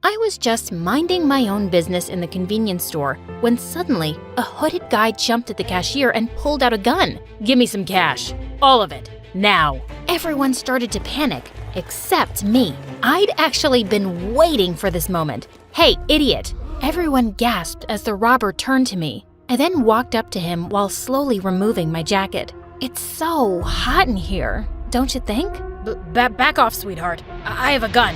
I was just minding my own business in the convenience store when suddenly a hooded guy jumped at the cashier and pulled out a gun. Give me some cash. All of it. Now. Everyone started to panic, except me. I'd actually been waiting for this moment. Hey, idiot! Everyone gasped as the robber turned to me. I then walked up to him while slowly removing my jacket. It's so hot in here, don't you think? Back off, sweetheart. I have a gun.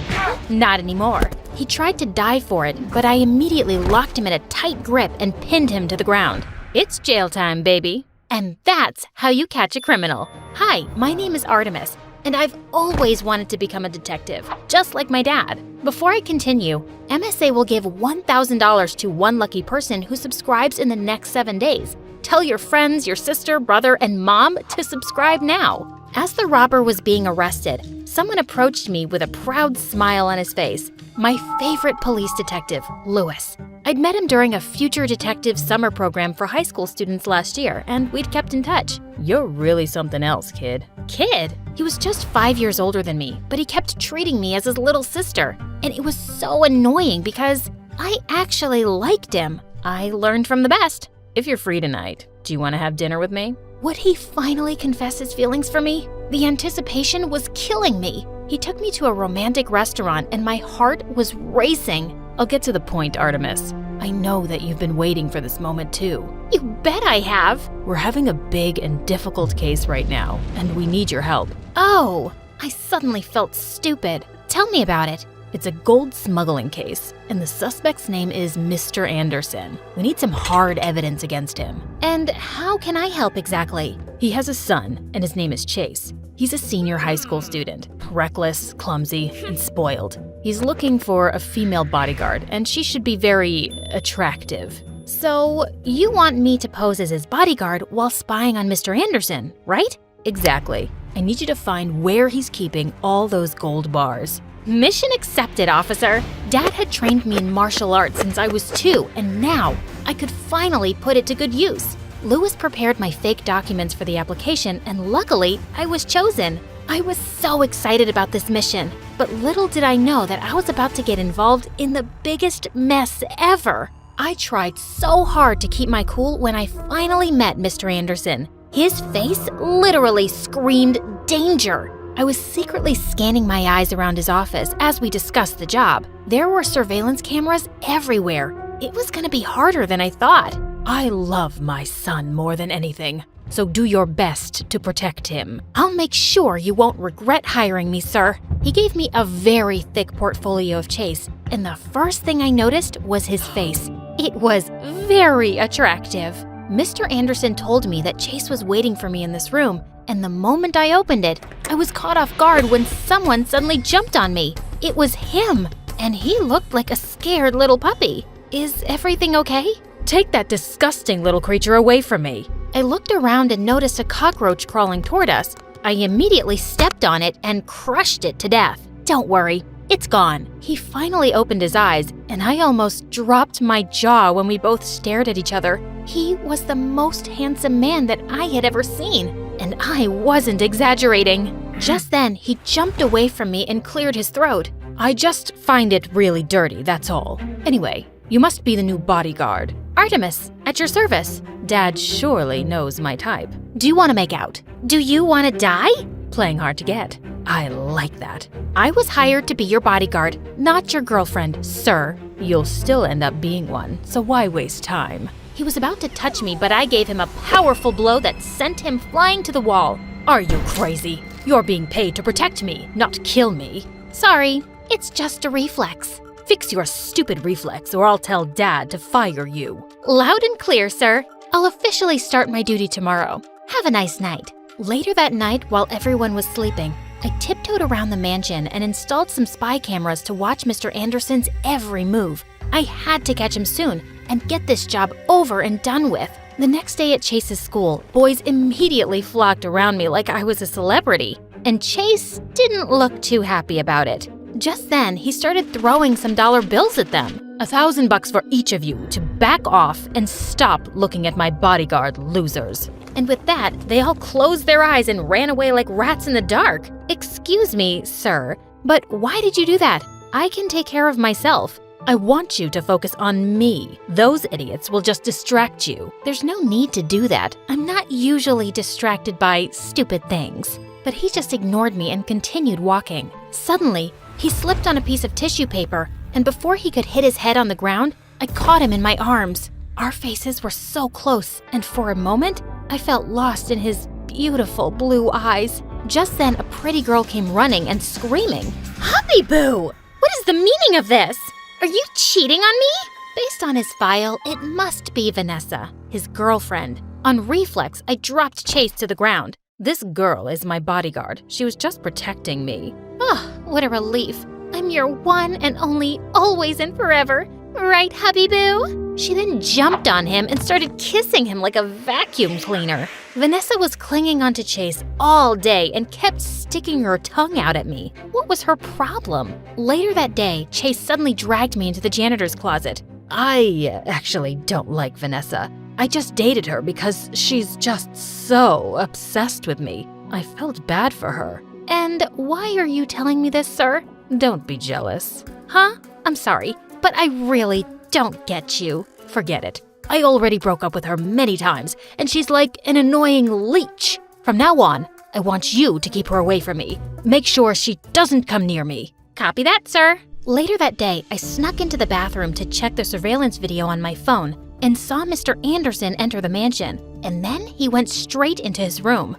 Not anymore. He tried to dive for it, but I immediately locked him in a tight grip and pinned him to the ground. It's jail time, baby. And that's how you catch a criminal. Hi, my name is Artemis, and I've always wanted to become a detective, just like my dad. Before I continue, MSA will give $1,000 to one lucky person who subscribes in the next 7 days. Tell your friends, your sister, brother, and mom to subscribe now. As the robber was being arrested, someone approached me with a proud smile on his face. My favorite police detective, Lewis. I'd met him during a Future Detective summer program for high school students last year, and we'd kept in touch. You're really something else, kid. Kid? He was just 5 years older than me, but he kept treating me as his little sister. And it was so annoying because I actually liked him. I learned from the best. If you're free tonight, do you want to have dinner with me? Would he finally confess his feelings for me? The anticipation was killing me. He took me to a romantic restaurant and my heart was racing. I'll get to the point, Artemis. I know that you've been waiting for this moment too. You bet I have. We're having a big and difficult case right now, and we need your help. Oh, I suddenly felt stupid. Tell me about it. It's a gold smuggling case, and the suspect's name is Mr. Anderson. We need some hard evidence against him. And how can I help exactly? He has a son, and his name is Chase. He's a senior high school student, reckless, clumsy, and spoiled. He's looking for a female bodyguard, and she should be very attractive. So, you want me to pose as his bodyguard while spying on Mr. Anderson, right? Exactly. I need you to find where he's keeping all those gold bars. Mission accepted, officer. Dad had trained me in martial arts since I was 2, and now I could finally put it to good use. Lewis prepared my fake documents for the application, and luckily, I was chosen. I was so excited about this mission, but little did I know that I was about to get involved in the biggest mess ever. I tried so hard to keep my cool when I finally met Mr. Anderson. His face literally screamed danger. I was secretly scanning my eyes around his office as we discussed the job. There were surveillance cameras everywhere. It was going to be harder than I thought. I love my son more than anything, so do your best to protect him. I'll make sure you won't regret hiring me, sir. He gave me a very thick portfolio of Chase, and the first thing I noticed was his face. It was very attractive. Mr. Anderson told me that Chase was waiting for me in this room, and the moment I opened it, I was caught off guard when someone suddenly jumped on me. It was him, and he looked like a scared little puppy. Is everything okay? Take that disgusting little creature away from me. I looked around and noticed a cockroach crawling toward us. I immediately stepped on it and crushed it to death. Don't worry, it's gone. He finally opened his eyes, and I almost dropped my jaw when we both stared at each other. He was the most handsome man that I had ever seen, and I wasn't exaggerating. Just then, he jumped away from me and cleared his throat. I just find it really dirty, that's all. Anyway, you must be the new bodyguard. Artemis, at your service. Dad surely knows my type. Do you want to make out? Do you want to die? Playing hard to get. I like that. I was hired to be your bodyguard, not your girlfriend, sir. You'll still end up being one, so why waste time? He was about to touch me, but I gave him a powerful blow that sent him flying to the wall. Are you crazy? You're being paid to protect me, not kill me. Sorry, it's just a reflex. Fix your stupid reflex or I'll tell Dad to fire you. Loud and clear, sir. I'll officially start my duty tomorrow. Have a nice night. Later that night, while everyone was sleeping, I tiptoed around the mansion and installed some spy cameras to watch Mr. Anderson's every move. I had to catch him soon and get this job over and done with. The next day at Chase's school, boys immediately flocked around me like I was a celebrity. And Chase didn't look too happy about it. Just then, he started throwing some dollar bills at them. $1,000 for each of you to back off and stop looking at my bodyguard, losers. And with that, they all closed their eyes and ran away like rats in the dark. Excuse me, sir, but why did you do that? I can take care of myself. I want you to focus on me. Those idiots will just distract you. There's no need to do that. I'm not usually distracted by stupid things. But he just ignored me and continued walking. Suddenly, he slipped on a piece of tissue paper, and before he could hit his head on the ground, I caught him in my arms. Our faces were so close, and for a moment, I felt lost in his beautiful blue eyes. Just then, a pretty girl came running and screaming, Hubby Boo! "What is the meaning of this? Are you cheating on me?" Based on his file, it must be Vanessa, his girlfriend. On reflex, I dropped Chase to the ground. This girl is my bodyguard. She was just protecting me. Oh, what a relief. I'm your one and only, always and forever. Right, hubby boo? She then jumped on him and started kissing him like a vacuum cleaner. Vanessa was clinging onto Chase all day and kept sticking her tongue out at me. What was her problem? Later that day, Chase suddenly dragged me into the janitor's closet. I actually don't like Vanessa. I just dated her because she's just so obsessed with me. I felt bad for her. And why are you telling me this, sir? Don't be jealous. Huh? I'm sorry, but I really don't get you. Forget it. I already broke up with her many times, and she's like an annoying leech. From now on, I want you to keep her away from me. Make sure she doesn't come near me. Copy that, sir. Later that day, I snuck into the bathroom to check the surveillance video on my phone and saw Mr. Anderson enter the mansion, and then he went straight into his room.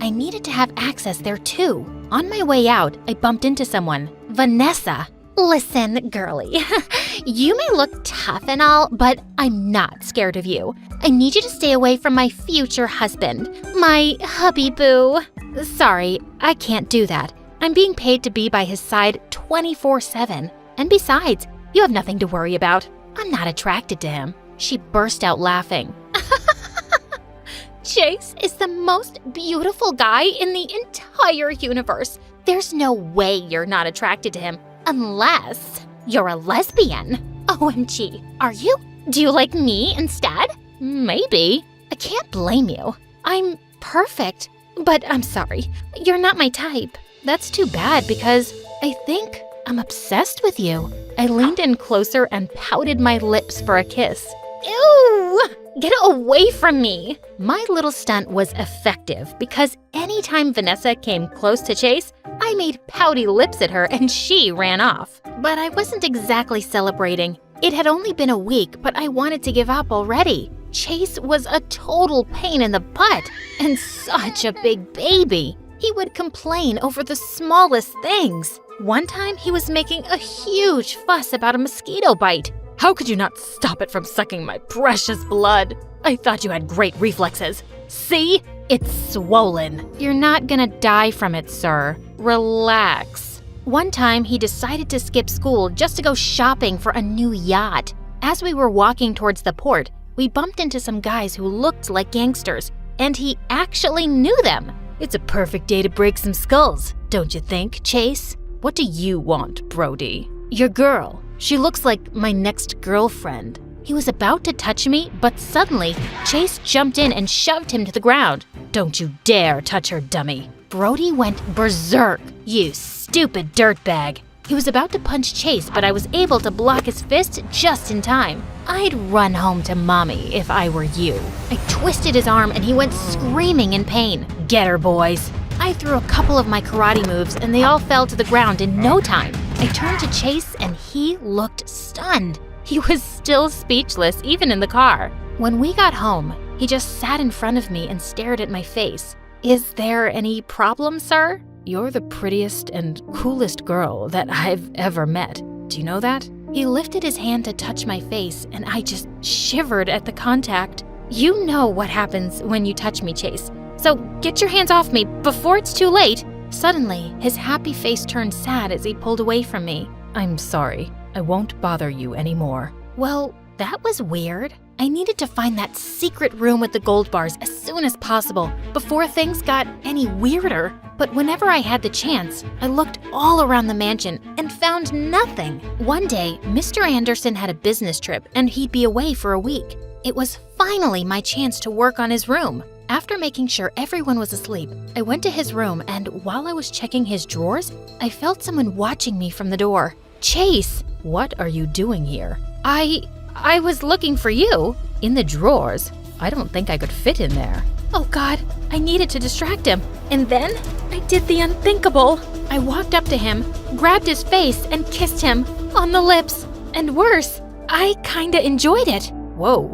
I needed to have access there too. On my way out, I bumped into someone, Vanessa. Listen, girlie, you may look tough and all, but I'm not scared of you. I need you to stay away from my future husband, my hubby boo. Sorry, I can't do that. I'm being paid to be by his side 24/7. And besides, you have nothing to worry about. I'm not attracted to him. She burst out laughing. Chase is the most beautiful guy in the entire universe. There's no way you're not attracted to him, unless you're a lesbian. OMG, are you? Do you like me instead? Maybe. I can't blame you. I'm perfect, but I'm sorry. You're not my type. That's too bad because I think I'm obsessed with you. I leaned in closer and pouted my lips for a kiss. Ew! Get away from me! My little stunt was effective because anytime Vanessa came close to Chase, I made pouty lips at her and she ran off. But I wasn't exactly celebrating. It had only been a week, but I wanted to give up already. Chase was a total pain in the butt and such a big baby. He would complain over the smallest things. One time, he was making a huge fuss about a mosquito bite. How could you not stop it from sucking my precious blood? I thought you had great reflexes. See? It's swollen. You're not gonna die from it, sir. Relax. One time, he decided to skip school just to go shopping for a new yacht. As we were walking towards the port, we bumped into some guys who looked like gangsters, and he actually knew them. It's a perfect day to break some skulls, don't you think, Chase? What do you want, Brody? Your girl. She looks like my next girlfriend. He was about to touch me, but suddenly, Chase jumped in and shoved him to the ground. Don't you dare touch her, dummy. Brody went berserk. You stupid dirtbag. He was about to punch Chase, but I was able to block his fist just in time. I'd run home to mommy if I were you. I twisted his arm and he went screaming in pain. Get her, boys. I threw a couple of my karate moves and they all fell to the ground in no time. I turned to Chase and he looked stunned. He was still speechless, even in the car. When we got home, he just sat in front of me and stared at my face. Is there any problem, sir? You're the prettiest and coolest girl that I've ever met. Do you know that? He lifted his hand to touch my face and I just shivered at the contact. You know what happens when you touch me, Chase. So get your hands off me before it's too late. Suddenly, his happy face turned sad as he pulled away from me. I'm sorry. I won't bother you anymore. Well, that was weird. I needed to find that secret room with the gold bars as soon as possible before things got any weirder. But whenever I had the chance, I looked all around the mansion and found nothing. One day, Mr. Anderson had a business trip and he'd be away for a week. It was finally my chance to work on his room. After making sure everyone was asleep, I went to his room, and while I was checking his drawers, I felt someone watching me from the door. Chase! What are you doing here? I was looking for you. In the drawers? I don't think I could fit in there. Oh God, I needed to distract him. And then I did the unthinkable. I walked up to him, grabbed his face, and kissed him on the lips. And worse, I kinda enjoyed it. Whoa,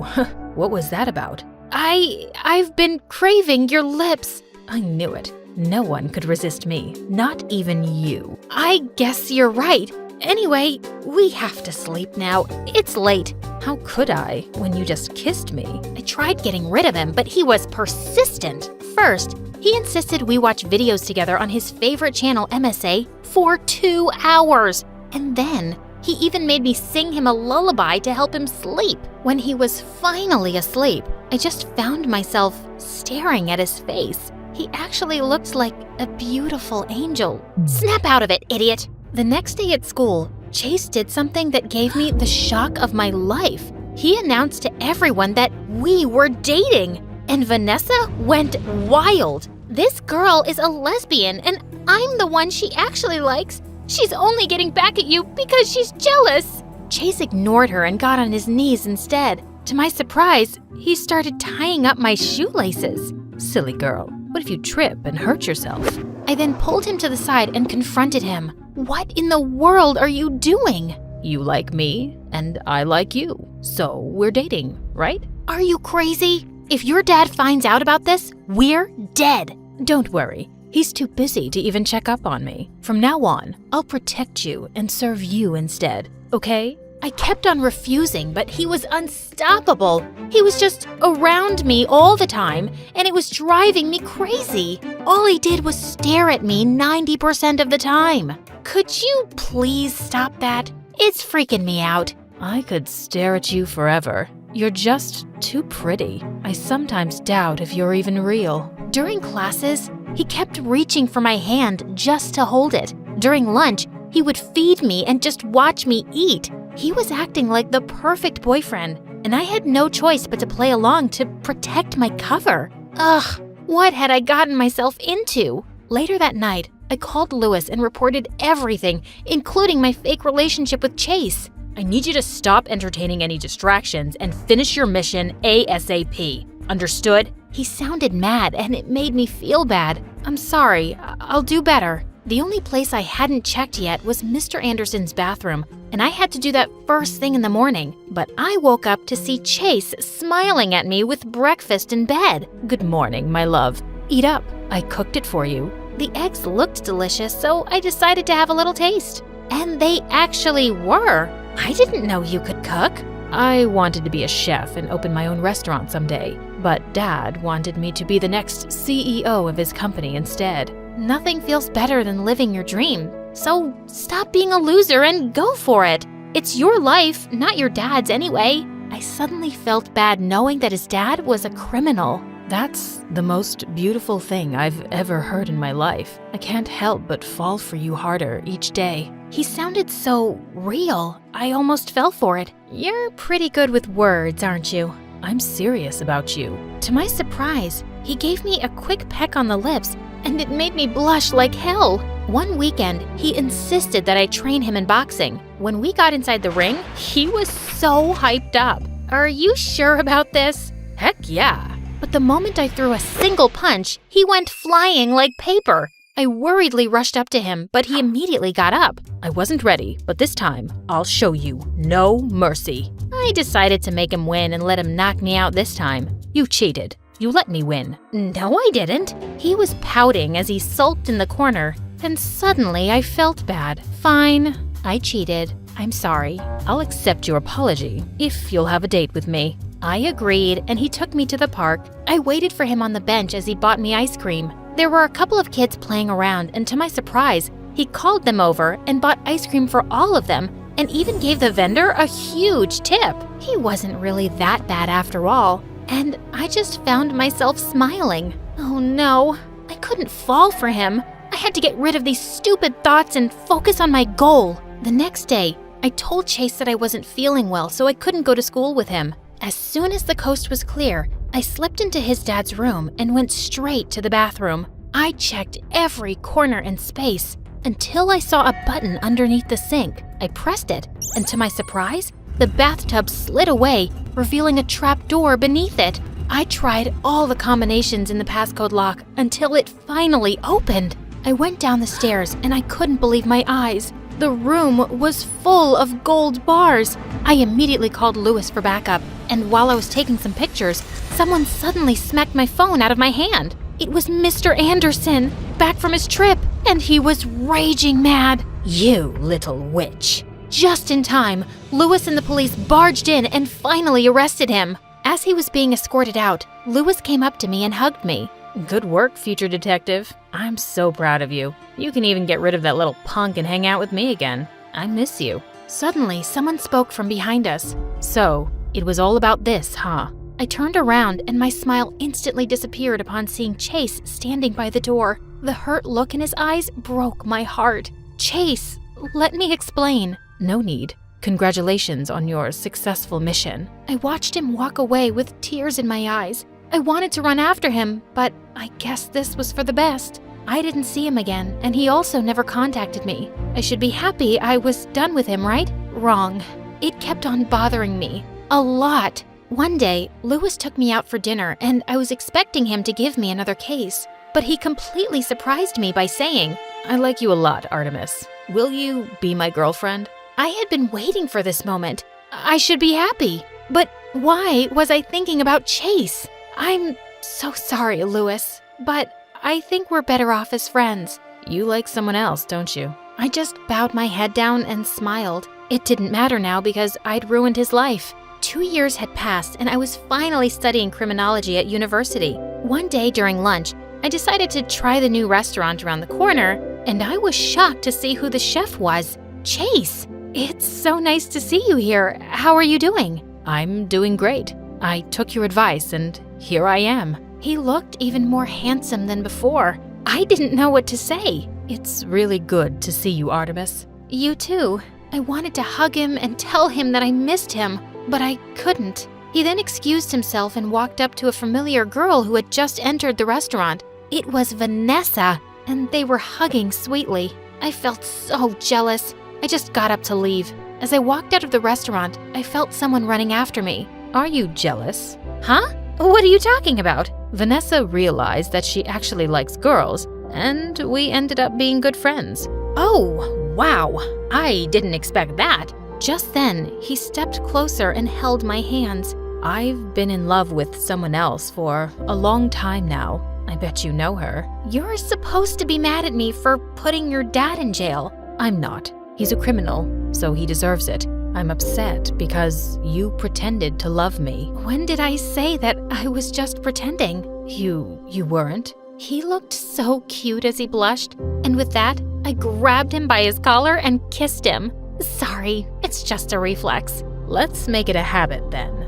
what was that about? I've been craving your lips. I knew it. No one could resist me, not even you. I guess you're right. Anyway, we have to sleep now. It's late. How could I when you just kissed me? I tried getting rid of him, but he was persistent. First, he insisted we watch videos together on his favorite channel, MSA, for 2 hours. And then he even made me sing him a lullaby to help him sleep. When he was finally asleep, I just found myself staring at his face. He actually looked like a beautiful angel. Snap out of it, idiot! The next day at school, Chase did something that gave me the shock of my life. He announced to everyone that we were dating, and Vanessa went wild. This girl is a lesbian, and I'm the one she actually likes. She's only getting back at you because she's jealous. Chase ignored her and got on his knees instead. To my surprise, he started tying up my shoelaces. Silly girl, what if you trip and hurt yourself? I then pulled him to the side and confronted him. What in the world are you doing? You like me, and I like you. So we're dating, right? Are you crazy? If your dad finds out about this, we're dead. Don't worry. He's too busy to even check up on me. From now on, I'll protect you and serve you instead, okay? I kept on refusing, but he was unstoppable. He was just around me all the time, and it was driving me crazy. All he did was stare at me 90% of the time. Could you please stop that? It's freaking me out. I could stare at you forever. You're just too pretty. I sometimes doubt if you're even real. During classes, he kept reaching for my hand just to hold it. During lunch, he would feed me and just watch me eat. He was acting like the perfect boyfriend, and I had no choice but to play along to protect my cover. Ugh, what had I gotten myself into? Later that night, I called Lewis and reported everything, including my fake relationship with Chase. I need you to stop entertaining any distractions and finish your mission ASAP. Understood? He sounded mad, and it made me feel bad. I'm sorry, I'll do better. The only place I hadn't checked yet was Mr. Anderson's bathroom, and I had to do that first thing in the morning. But I woke up to see Chase smiling at me with breakfast in bed. Good morning, my love. Eat up. I cooked it for you. The eggs looked delicious, so I decided to have a little taste. And they actually were. I didn't know you could cook. I wanted to be a chef and open my own restaurant someday, but Dad wanted me to be the next CEO of his company instead. Nothing feels better than living your dream, so stop being a loser and go for it. It's your life, not your dad's anyway. I suddenly felt bad knowing that his dad was a criminal. That's the most beautiful thing I've ever heard in my life. I can't help but fall for you harder each day. He sounded so real, I almost fell for it. You're pretty good with words, aren't you? I'm serious about you. To my surprise, he gave me a quick peck on the lips, and it made me blush like hell. One weekend, he insisted that I train him in boxing. When we got inside the ring, he was so hyped up. Are you sure about this? Heck yeah. But the moment I threw a single punch, he went flying like paper. I worriedly rushed up to him, but he immediately got up. I wasn't ready, but this time, I'll show you no mercy. I decided to make him win and let him knock me out this time. You cheated. You let me win. No, I didn't. He was pouting as he sulked in the corner, and suddenly I felt bad. Fine, I cheated. I'm sorry. I'll accept your apology if you'll have a date with me. I agreed, and he took me to the park. I waited for him on the bench as he bought me ice cream. There were a couple of kids playing around, and to my surprise, he called them over and bought ice cream for all of them, and even gave the vendor a huge tip. He wasn't really that bad after all, and I just found myself smiling. Oh no, I couldn't fall for him. I had to get rid of these stupid thoughts and focus on my goal. The next day, I told Chase that I wasn't feeling well, so I couldn't go to school with him. As soon as the coast was clear, I slipped into his dad's room and went straight to the bathroom. I checked every corner and space until I saw a button underneath the sink. I pressed it, and to my surprise, the bathtub slid away, revealing a trap door beneath it. I tried all the combinations in the passcode lock until it finally opened. I went down the stairs and I couldn't believe my eyes. The room was full of gold bars. I immediately called Louis for backup, and while I was taking some pictures, someone suddenly smacked my phone out of my hand. It was Mr. Anderson, back from his trip, and he was raging mad. You little witch. Just in time, Louis and the police barged in and finally arrested him. As he was being escorted out, Louis came up to me and hugged me. Good work, future detective. I'm so proud of you. You can even get rid of that little punk and hang out with me again. I miss you. Suddenly, someone spoke from behind us. So, it was all about this, huh? I turned around and my smile instantly disappeared upon seeing Chase standing by the door. The hurt look in his eyes broke my heart. Chase, let me explain. No need. Congratulations on your successful mission. I watched him walk away with tears in my eyes. I wanted to run after him, but I guess this was for the best. I didn't see him again, and he also never contacted me. I should be happy I was done with him, right? Wrong. It kept on bothering me. A lot. One day, Louis took me out for dinner, and I was expecting him to give me another case. But he completely surprised me by saying, I like you a lot, Artemis. Will you be my girlfriend? I had been waiting for this moment. I should be happy. But why was I thinking about Chase? I'm so sorry, Louis, but I think we're better off as friends. You like someone else, don't you? I just bowed my head down and smiled. It didn't matter now because I'd ruined his life. 2 years had passed and I was finally studying criminology at university. One day during lunch, I decided to try the new restaurant around the corner, and I was shocked to see who the chef was. Chase! It's so nice to see you here. How are you doing? I'm doing great. I took your advice and here I am. He looked even more handsome than before. I didn't know what to say. It's really good to see you, Artemis. You too. I wanted to hug him and tell him that I missed him, but I couldn't. He then excused himself and walked up to a familiar girl who had just entered the restaurant. It was Vanessa, and they were hugging sweetly. I felt so jealous. I just got up to leave. As I walked out of the restaurant, I felt someone running after me. Are you jealous? Huh? What are you talking about? Vanessa realized that she actually likes girls, and we ended up being good friends. Oh, wow. I didn't expect that. Just then, he stepped closer and held my hands. I've been in love with someone else for a long time now. I bet you know her. You're supposed to be mad at me for putting your dad in jail. I'm not. He's a criminal, so he deserves it. I'm upset because you pretended to love me. When did I say that I was just pretending? You weren't? He looked so cute as he blushed, and with that, I grabbed him by his collar and kissed him. Sorry, it's just a reflex. Let's make it a habit then.